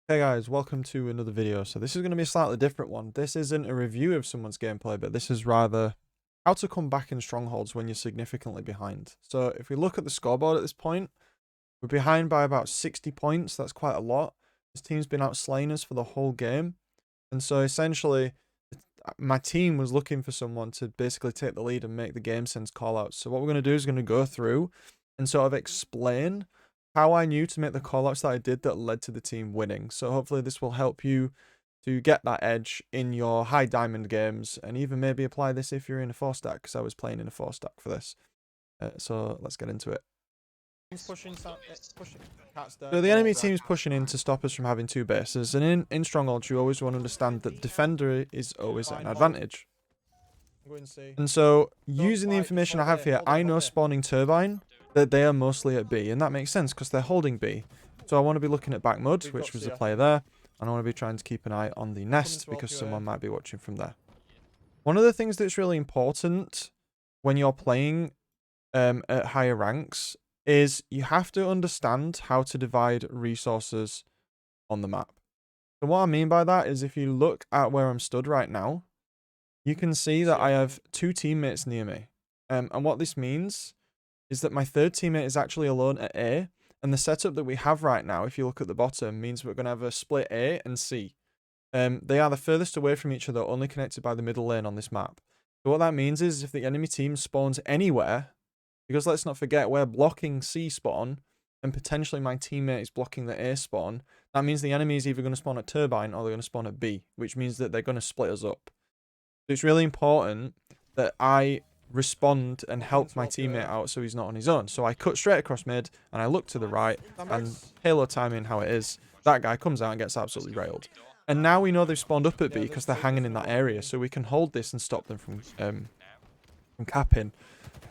Hey guys, welcome to another video. So this is going to be a slightly different one. This isn't a review of someone's gameplay, but this is rather how to come back in Strongholds when you're significantly behind. So if we look at the scoreboard at this point, we're behind by about 60 points. That's quite a lot. This team's been outslaying us for the whole game. And so essentially, my team was looking for someone to basically take the lead and make the game sense callouts. So what we're going to do is going to go through and sort of explain how I knew to make the callouts that I did that led to the team winning. So hopefully this will help you to get that edge in your high diamond games, and even maybe apply this if you're in a 4-stack, because I was playing in a 4-stack for this. So let's get into it. So the enemy team's pushing in to stop us from having two bases, and in Strongholds you always want to understand that defender is always at an advantage. And so, using the information I have here, I know spawning turbine that they are mostly at B, and that makes sense because they're holding B. So I want to be looking at back mud, which was the player there, and I want to be trying to keep an eye on the nest because someone might be watching from there. One of the things that's really important when you're playing at higher ranks is you have to understand how to divide resources on the map. So what I mean by that is, if you look at where I'm stood right now, you can see that I have two teammates near me. And what this means is that my third teammate is actually alone at A, and the setup that we have right now, if you look at the bottom, means we're going to have a split A and C. They are the furthest away from each other, only connected by the middle lane on this map. So what that means is, if the enemy team spawns anywhere, because let's not forget, we're blocking C spawn, and potentially my teammate is blocking the A spawn, that means the enemy is either going to spawn at turbine or they're going to spawn at B, which means that they're going to split us up. So it's really important that I respond and help my teammate out so he's not on his own. So I cut straight across mid, and I look to the right, and Halo timing how it is, that guy comes out and gets absolutely railed. And now we know they've spawned up at B because they're hanging in that area, so we can hold this and stop them from capping.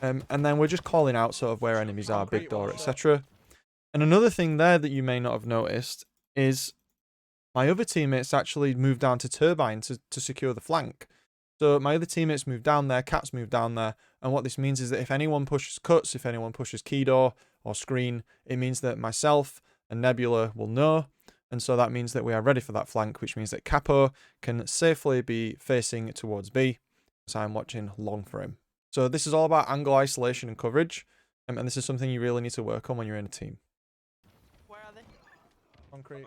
And then we're just calling out sort of where enemies are, big door, etc. And another thing there that you may not have noticed is my other teammates actually moved down to turbine to secure the flank. So my other teammates moved down there, Cat's moved down there, and what this means is that if anyone pushes cuts, if anyone pushes key door or screen, it means that myself and Nebula will know, and so that means that we are ready for that flank, which means that Capo can safely be facing towards B, so I'm watching long for him. So this is all about angle isolation and coverage, and this is something you really need to work on when you're in a team. Where are they? Concrete.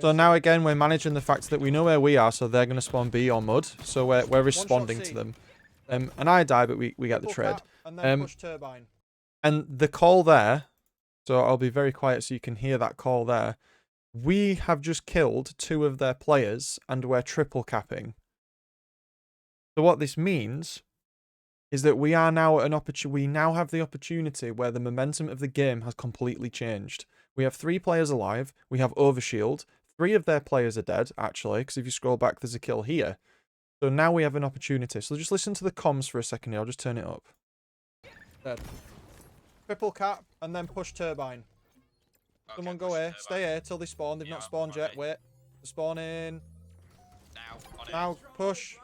So now again, we're managing the fact that we know where we are, so they're going to spawn B or mud. So we're responding to them. And I die, but we get the trade. And the call there, so I'll be very quiet so you can hear that call there. We have just killed two of their players, and we're triple capping. So what this means is that we are now at an we now have the opportunity where the momentum of the game has completely changed. We have 3 players alive. We have overshield. 3 of their players are dead, actually, because if you scroll back, there's a kill here. So now we have an opportunity. So just listen to the comms for a second here. I'll just turn it up. Dead. Triple cap, and then push turbine. Okay, someone go A. Stay A till they spawn. They've not spawned yet. Wait. They're spawning. Now, push.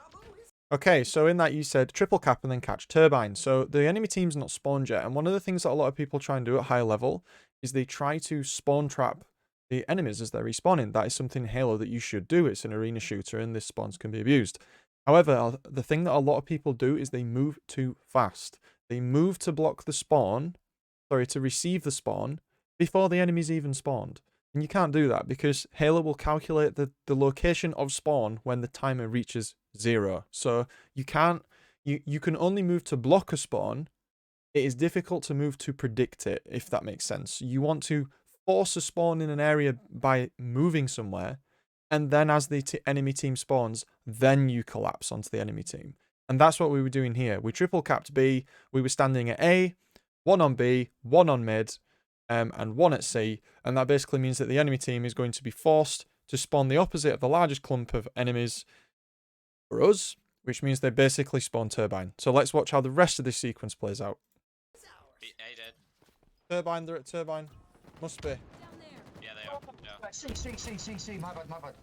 Okay, so in that you said triple cap and then catch turbine. So the enemy team's not spawned yet. And one of the things that a lot of people try and do at high level is they try to spawn trap the enemies as they're respawning. That is something in Halo that you should do. It's an arena shooter and this spawns can be abused. However, the thing that a lot of people do is they move too fast. They move to block the spawn, to receive the spawn before the enemy's even spawned. And you can't do that because Halo will calculate the location of spawn when the timer reaches 0. So you can't, you can only move to block a spawn. It is difficult to move to predict it, if that makes sense. You want to force a spawn in an area by moving somewhere, and then as the enemy team spawns, then you collapse onto the enemy team. And that's what we were doing here. We triple capped B, we were standing at A, 1 on B, 1 on mid, and 1 at C, and that basically means that the enemy team is going to be forced to spawn the opposite of the largest clump of enemies for us, which means they basically spawn turbine. So let's watch how the rest of this sequence plays out. Turbine, they're at turbine. Must be. Yeah, they are. Yeah. C, my bad.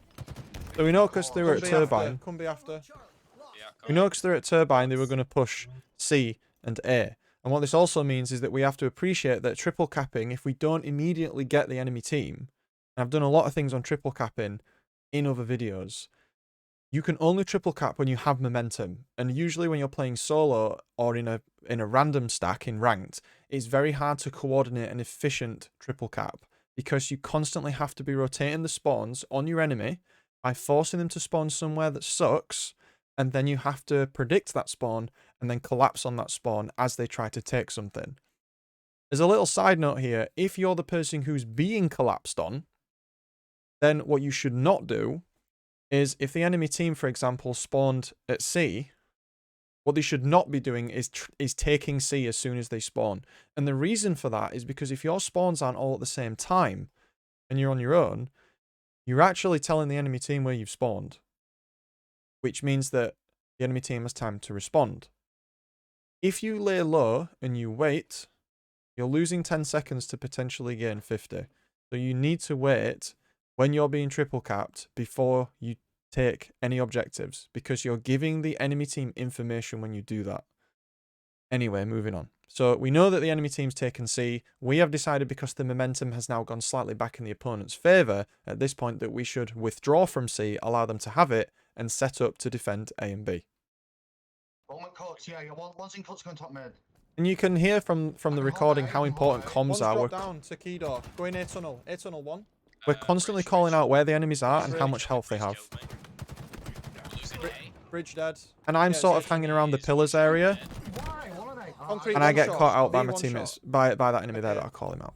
So we know because they were at turbine. Come be after. Yeah, We know because they're at turbine, they were going to push C and A. And what this also means is that we have to appreciate that triple capping, if we don't immediately get the enemy team, and I've done a lot of things on triple capping in other videos, you can only triple cap when you have momentum. And usually when you're playing solo or in a random stack in ranked, it's very hard to coordinate an efficient triple cap because you constantly have to be rotating the spawns on your enemy by forcing them to spawn somewhere that sucks, and then you have to predict that spawn and then collapse on that spawn as they try to take something. As a little side note here, if you're the person who's being collapsed on, then what you should not do is if the enemy team, for example, spawned at C, what they should not be doing is taking C as soon as they spawn. And the reason for that is because if your spawns aren't all at the same time and you're on your own, you're actually telling the enemy team where you've spawned, which means that the enemy team has time to respond. If you lay low and you wait, you're losing 10 seconds to potentially gain 50. So you need to wait when you're being triple capped before you take any objectives, because you're giving the enemy team information when you do that. Anyway, moving on. So we know that the enemy team's taken C. We have decided, because the momentum has now gone slightly back in the opponent's favour at this point, that we should withdraw from C, allow them to have it, and set up to defend A and B. One's in cuts going top mid. And you can hear from the recording how important comms are. One's dropped down to key door. Go in A tunnel. A tunnel 1. We're constantly calling out where the enemies are and how much health they have. Bridge dead. And I'm Yeah, sort of so- hanging around the pillars area, Why? What are they? Concrete and I one get shot. caught out by B my one teammates, shot. by that enemy there Okay. that I call him out.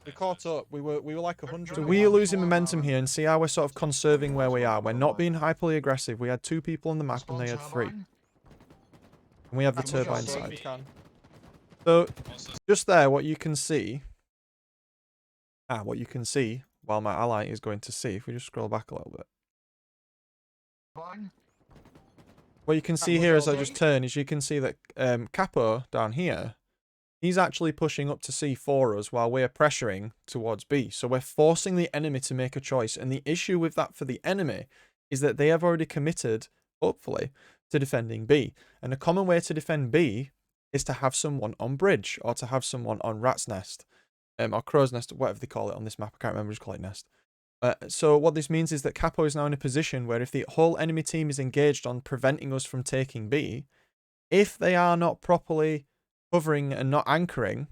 We caught up. We were like 100. So we are losing momentum here, and see how we're sort of conserving where we are. We're not being hyperly aggressive. We had 2 people on the map and they had 3. And we have the Can we turbine shot, side. we can. So just there, what you can see, while my ally is going to see, if we just scroll back a little bit. What you can see here as I just turn is you can see that Capo down here, he's actually pushing up to C for us while we're pressuring towards B. So we're forcing the enemy to make a choice. And the issue with that for the enemy is that they have already committed, hopefully, to defending B. And a common way to defend B is to have someone on bridge, or to have someone on rat's nest, or crow's nest, whatever they call it on this map. I can't remember, just call it nest. So what this means is that Capo is now in a position where if the whole enemy team is engaged on preventing us from taking B, if they are not properly covering and not anchoring,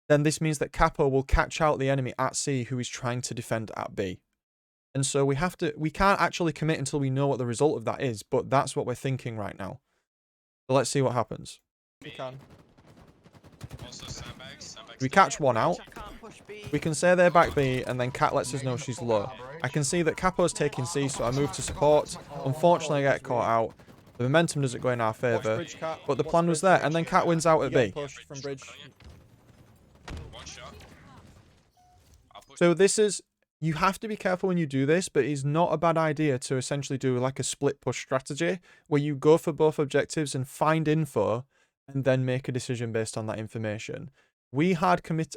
then this means that Capo will catch out the enemy at C who is trying to defend at B. And so we can't actually commit until we know what the result of that is, but that's what we're thinking right now. So let's see what happens. We can. We catch one out. We can say they're back B, and then Cat lets us know she's low. I can see that Capo's taking C, so I move to support. Unfortunately, I get caught out. The momentum doesn't go in our favour, Bridge, Cat. but the Watch plan was bridge, there, and then Cat wins out at You get B. pushed from bridge. So this is, you have to be careful when you do this, but it's not a bad idea to essentially do like a split push strategy, where you go for both objectives and find info, and then make a decision based on that information.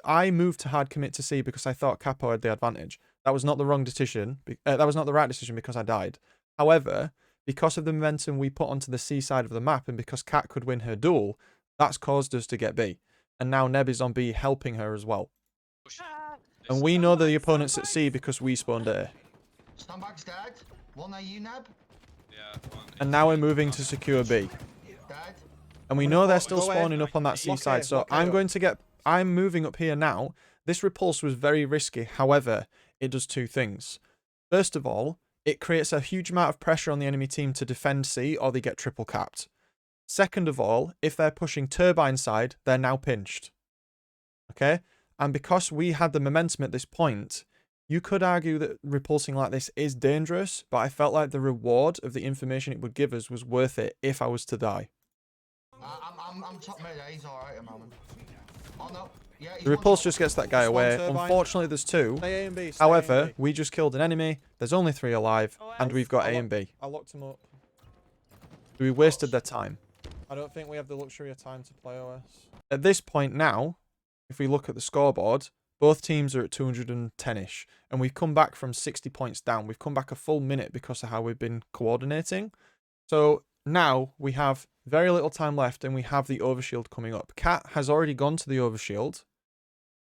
I moved to hard commit to C because I thought Capo had the advantage. That was not the wrong decision. That was not the right decision because I died. However, because of the momentum we put onto the C side of the map, and because Cat could win her duel, that's caused us to get B. And now Neb is on B helping her as well. And we know that the opponent's at C because we spawned A. Standbag's dead. One AU Neb. Yeah, And now we're moving to secure B. Dead. And we know they're still Go away. spawning up on that C Block side. A, So block A I'm up. I'm moving up here now. This repulse was very risky. However, it does 2 things. First of all, it creates a huge amount of pressure on the enemy team to defend C, or they get triple capped. Second of all, if they're pushing turbine side, they're now pinched. Okay? And because we had the momentum at this point, you could argue that repulsing like this is dangerous, but I felt like the reward of the information it would give us was worth it if I was to die. I'm top mid. Yeah, he's alright at the moment. Oh no. Yeah, he's The one repulse shot. just gets that guy Just one away. turbine. Unfortunately, there's 2. Stay A and B. Stay A However, and B. we just killed an enemy. There's only 3 alive, and we've got A and B. I locked him up. We wasted their time. I don't think we have the luxury of time to play OS. At this point now, if we look at the scoreboard, both teams are at 210-ish, and we've come back from 60 points down. We've come back a full minute because of how we've been coordinating. So now we have very little time left, and we have the overshield coming up. Cat has already gone to the overshield,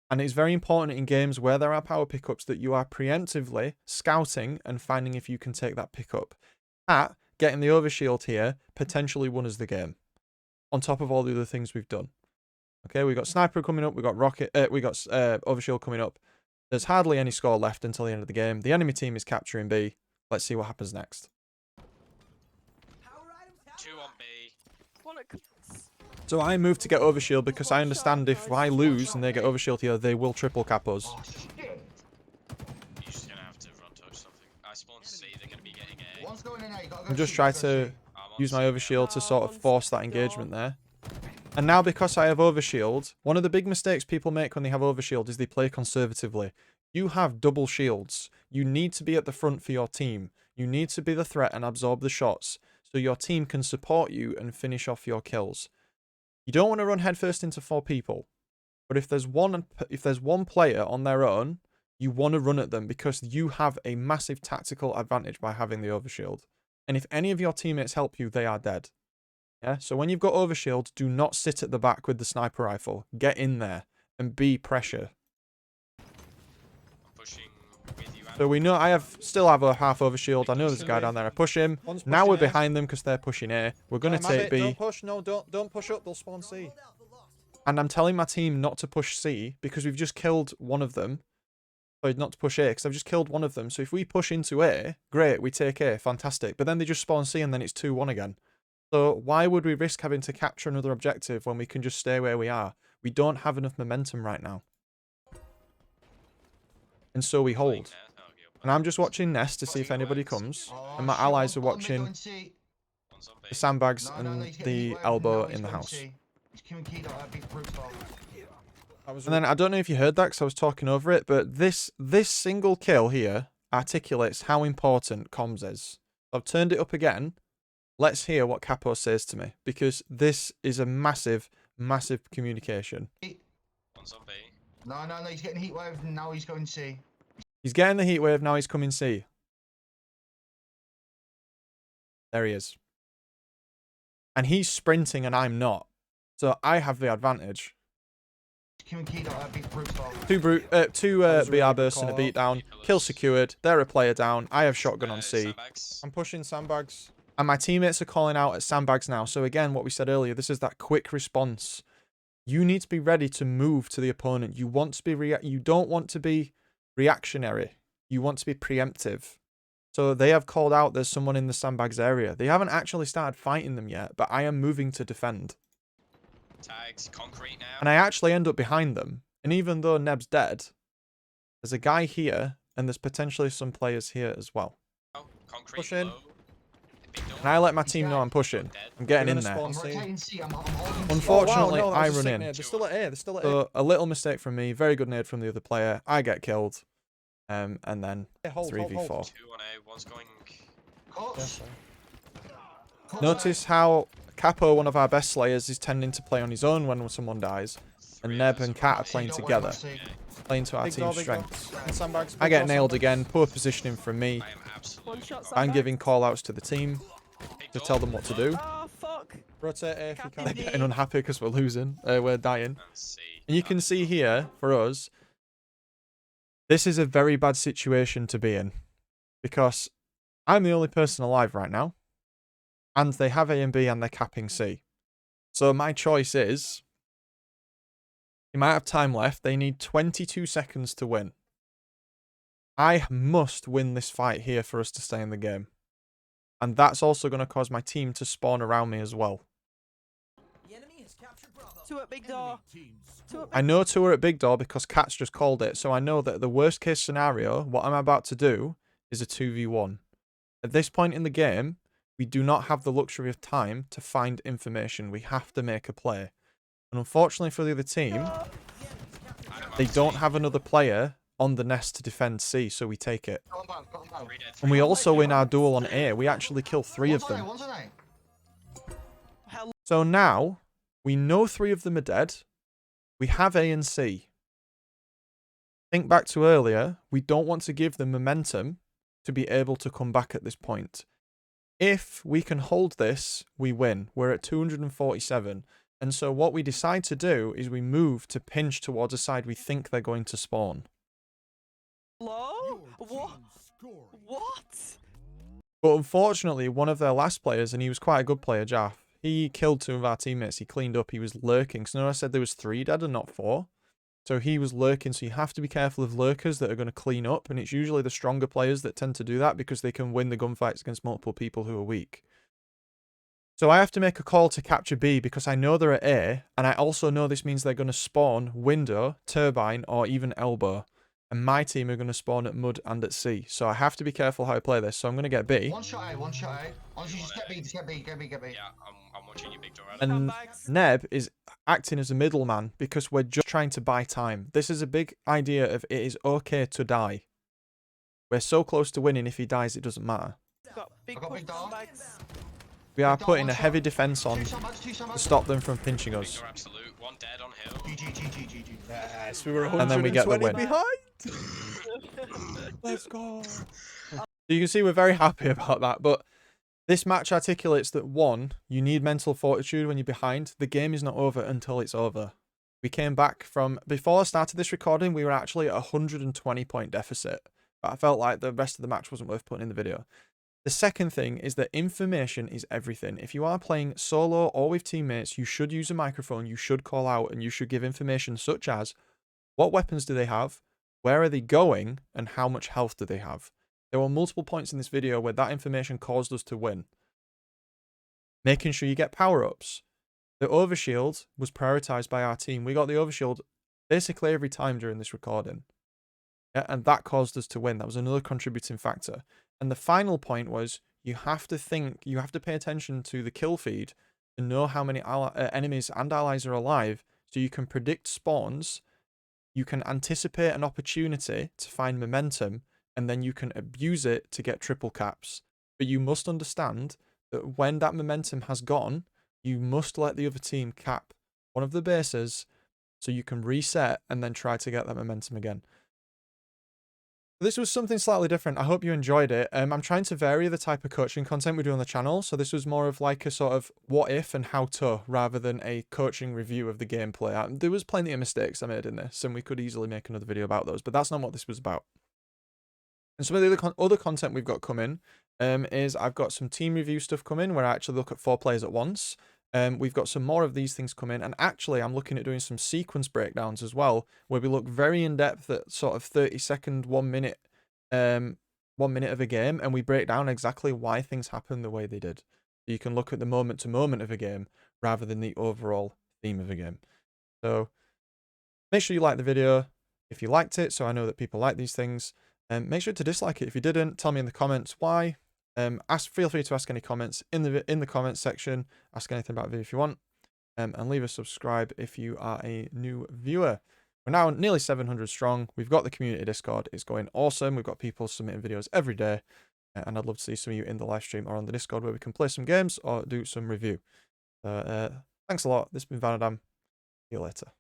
and it's very important in games where there are power pickups that you are preemptively scouting and finding if you can take that pickup. Cat, getting the overshield here, potentially won us the game, on top of all the other things we've done. Okay, we got sniper coming up, we got overshield coming up. There's hardly any score left until the end of the game. The enemy team is capturing B. Let's see what happens next. 2 on B. So I moved to get overshield because I understand if I lose and they get overshield here, they will triple cap us. Oh, shit. You're just gonna have to run touch something. I spawn C, they're gonna be getting A. One's going in A, you gotta go I'm just C, trying gotta go to C. I'm on use my C. overshield to sort of force that engagement there. And now because I have overshield, one of the big mistakes people make when they have overshield is they play conservatively. You have double shields. You need to be at the front for your team. You need to be the threat and absorb the shots so your team can support you and finish off your kills. You don't want to run headfirst into 4 people. But if there's one player on their own, you want to run at them because you have a massive tactical advantage by having the overshield. And if any of your teammates help you, they are dead. Yeah, so when you've got overshield, do not sit at the back with the sniper rifle. Get in there and be pressure. I'm pushing with you, So we know still have a half overshield. I know there's a guy down there. I push him. One's Now we're pushing A. behind them because they're pushing A. We're going to Have take it. B. Don't push. No, don't push up. They'll spawn C. And I'm telling my team not to push C because we've just killed one of them. Sorry, not to push A because I've just killed one of them. So if we push into A, great, we take A, fantastic. But then they just spawn C and then it's 2-1 again. So why would we risk having to capture another objective when we can just stay where we are? We don't have enough momentum right now. And so we hold. And I'm just watching Nest to see if anybody comes. Oh, And my shit, allies are one mid watching going C. the sandbags No, and he's getting the heat wave, elbow now he's in the going house. C. He's killing key dot, that'd be brutal. And then I don't know if you heard that because I was talking over it, but this single kill here articulates how important comms is. I've turned it up again. Let's hear what Capo says to me because this is a massive, massive communication. One's on B. No, he's getting heat wave, and now he's going C. He's getting the heat wave, now he's coming C. There he is. And he's sprinting and I'm not. So I have the advantage. He's killing key dot, that'd be brutal. Two was really BR good bursts and a call out. beatdown. Kill secured. They're a player down. I have shotgun on C. Sandbags. I'm pushing sandbags. And my teammates are calling out at sandbags now. So again, what we said earlier, this is that quick response. You need to be ready to move to the opponent. You want to be you don't want to be reactionary. You want to be preemptive. So they have called out there's someone in the sandbags area. They haven't actually started fighting them yet, but I am moving to defend. Tags, concrete now. And I actually end up behind them. And even though Neb's dead, there's a guy here, and there's potentially some players here as well. Oh, concrete Push in. low. Big door. And I let my team know I'm pushing. Dead. I'm getting They're in gonna there. I'm spawn C. rotating C, I'm holding C. Unfortunately, Oh, wow, no, that I was a run sick in. nade. They're still at A. They're still at A. So a little mistake from me. Very good nade from the other player. I get killed. And then Hey, hold, 3v4. 2 on A, one's going. Cuts. Cuts Notice how Capo, one of our best slayers, is tending to play on his own when someone dies. And Neb and Cat are C, playing don't worry together, about C. playing to our Big door, team's big door. strengths. And sandbags. I big get door, nailed sandbags. again. Poor positioning from me. I am absolutely. One shot I'm sandbag. giving call-outs to the team Big to door. tell them what to do. Oh, fuck. Rotate A if you Captain They're can. getting unhappy because we're losing. We're dying. And C. And you can see here, for us, this is a very bad situation to be in. Because I'm the only person alive right now. And they have A and B and they're capping C. So my choice is, you might have time left. They need 22 seconds to win. I must win this fight here for us to stay in the game. And that's also going to cause my team to spawn around me as well. Two at big door. Two at I know 2 are at big door because Cat's just called it. So I know that the worst case scenario, what I'm about to do, is a 2v1. At this point in the game, we do not have the luxury of time to find information. We have to make a play. And unfortunately for the other team, they don't have another player on the nest to defend C, so we take it. Go on back, go on back. 3 dead. And we also win our duel on A. We actually kill 3 of One's on A, them. one's on A. hell. So now, we know 3 of them are dead. We have A and C. Think back to earlier, we don't want to give them momentum to be able to come back at this point. If we can hold this, we win. We're at 247. And so what we decide to do is we move to pinch towards a side we think they're going to spawn. Hello? What? What? But unfortunately, one of their last players, and he was quite a good player, Jaff, he killed 2 of our teammates. He cleaned up. He was lurking. So I said there was 3 dead and not 4. So he was lurking. So you have to be careful of lurkers that are going to clean up. And it's usually the stronger players that tend to do that because they can win the gunfights against multiple people who are weak. So I have to make a call to capture B because I know they're at A. And I also know this means they're going to spawn window, turbine, or even elbow. And my team are going to spawn at mud and at C. So I have to be careful how I play this. So I'm going to get B. One shot A, one shot A. Honestly, just get B, get B. Yeah, I'm watching you, big door. And Bags. Neb is acting as a middleman because we're just trying to buy time. This is a big idea of it is okay to die. We're so close to winning. If he dies, it doesn't matter. Got big I got push big door. bags. We are Big door, putting one a shot. heavy defense on 2 sandbags, 2 to sandbags. stop them from pinching Big us. door absolute. One dead on hill. GG. Yes, we were And then we get the 120 win. behind. Let's go. So you can see we're very happy about that. But this match articulates that 1, you need mental fortitude when you're behind. The game is not over until it's over. We came back from, before I started this recording, we were actually at a 120 point deficit. But I felt like the rest of the match wasn't worth putting in the video. The second thing is that information is everything. If you are playing solo or with teammates, you should use a microphone, you should call out, and you should give information such as what weapons do they have, where are they going, and how much health do they have. There were multiple points in this video where that information caused us to win. Making sure you get power-ups. The overshield was prioritized by our team. We got the overshield basically every time during this recording. Yeah, and that caused us to win. That was another contributing factor. And the final point was you have to pay attention to the kill feed to know how many enemies and allies are alive so you can predict spawns, you can anticipate an opportunity to find momentum, and then you can abuse it to get triple caps. But you must understand that when that momentum has gone, you must let the other team cap one of the bases so you can reset and then try to get that momentum again. This was something slightly different. I hope you enjoyed it. I'm trying to vary the type of coaching content we do on the channel. So this was more of like a sort of what if and how to rather than a coaching review of the gameplay. There was plenty of mistakes I made in this and we could easily make another video about those, but that's not what this was about. And some of the other content we've got coming is I've got some team review stuff coming where I actually look at 4 players at once. We've got some more of these things coming, and actually I'm looking at doing some sequence breakdowns as well, where we look very in depth at sort of 30-second, 1 minute, 1 minute of a game, and we break down exactly why things happen the way they did. So you can look at the moment to moment of a game rather than the overall theme of a game. So make sure you like the video if you liked it, so I know that people like these things. Make sure to dislike it if you didn't. Tell me in the comments why. Feel free to ask any comments in the comments section. Ask anything about the video if you want, and leave a subscribe if you are a new viewer. We're now nearly 700 strong. We've got the community Discord. It's going awesome. We've got people submitting videos every day, and I'd love to see some of you in the live stream or on the Discord where we can play some games or do some review. Thanks a lot. This has been Vanadam. See you later.